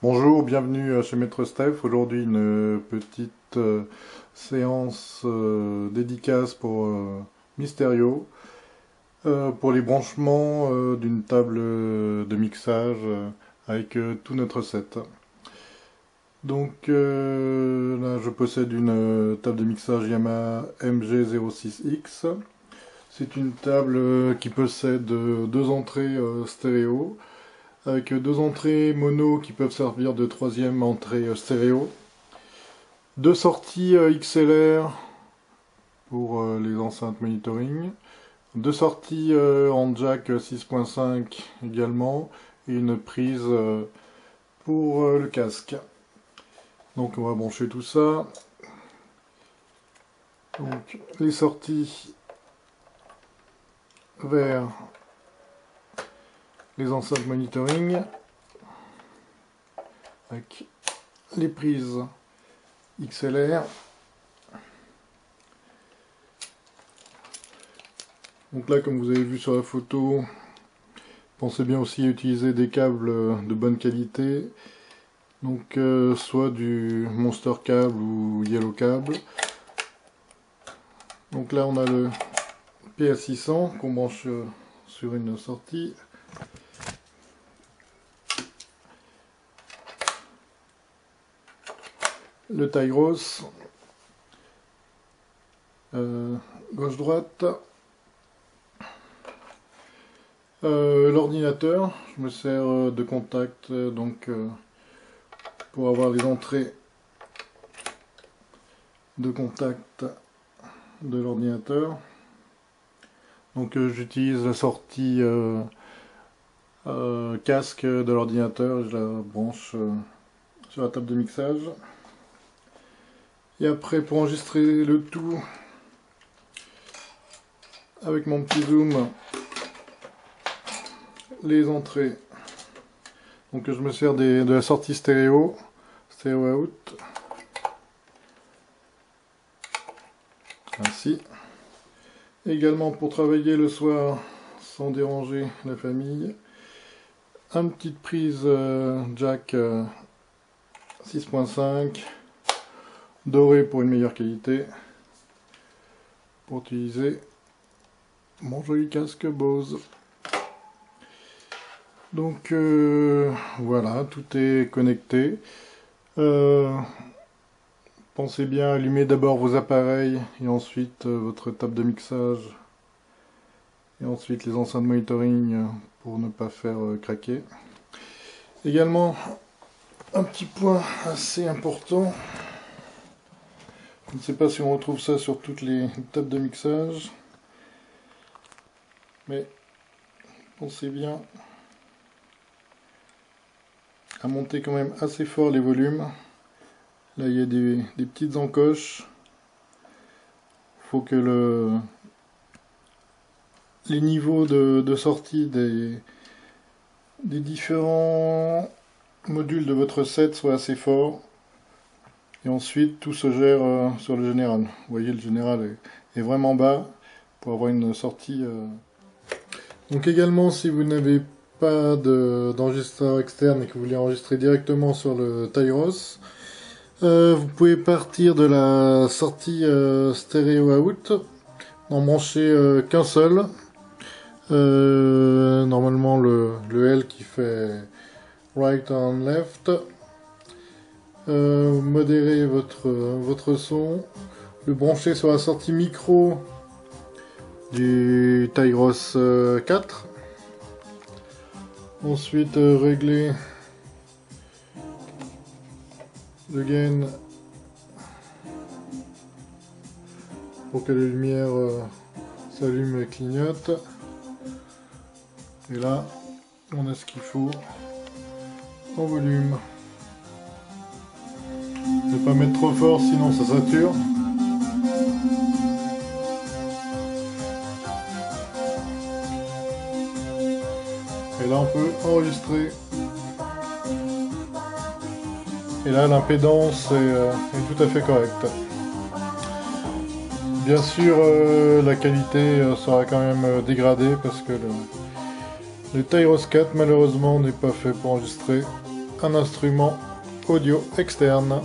Bonjour, bienvenue chez Maître Steph. Aujourd'hui, une petite séance dédicace pour Mysterio, pour les branchements d'une table de mixage avec tout notre set. Donc là, je possède une table de mixage Yamaha MG06X. C'est une table qui possède deux entrées stéréo, avec deux entrées mono qui peuvent servir de troisième entrée stéréo, deux sorties XLR pour les enceintes monitoring, deux sorties en jack 6.5 également, et une prise pour le casque. Donc on va brancher tout ça. Donc les sorties vers les enceintes monitoring avec les prises XLR. Donc là, comme vous avez vu sur la photo, pensez bien aussi à utiliser des câbles de bonne qualité. Donc soit du Monster Cable ou Yellow Cable. Donc là on a le PS600 qu'on branche sur une sortie. Le Tyros, gauche-droite. L'ordinateur, je me sers de contact donc pour avoir les entrées de contact de l'ordinateur. Donc j'utilise la sortie casque de l'ordinateur, je la branche sur la table de mixage. Et après, pour enregistrer le tout avec mon petit zoom, les entrées. Donc je me sers de la sortie stéréo out, ainsi. Également pour travailler le soir sans déranger la famille, une petite prise jack 6.5 dorée pour une meilleure qualité, pour utiliser mon joli casque Bose. Donc voilà, tout est connecté. Pensez bien à allumer d'abord vos appareils et ensuite votre table de mixage et ensuite les enceintes monitoring pour ne pas faire craquer. Également, un petit point assez important, je ne sais pas si on retrouve ça sur toutes les tables de mixage, mais pensez bien à monter quand même assez fort les volumes. Là il y a des petites encoches. Il faut que les niveaux de sortie des différents modules de votre set soient assez forts. Et ensuite tout se gère sur le général. Vous voyez, le général est vraiment bas pour avoir une sortie. Donc également, si vous n'avez pas d'enregistreur externe et que vous voulez enregistrer directement sur le Tyros, vous pouvez partir de la sortie stéréo out, n'en brancher qu'un seul. Normalement le L qui fait right and left. Modérez votre son, le brancher sur la sortie micro du Tyros 4. Ensuite régler le gain pour que les lumières s'allument et clignotent. Et là on a ce qu'il faut en volume. Ne pas mettre trop fort sinon ça sature. Et là on peut enregistrer. Et là l'impédance est tout à fait correcte. Bien sûr la qualité sera quand même dégradée parce que le Tyros 4 malheureusement n'est pas fait pour enregistrer un instrument audio externe.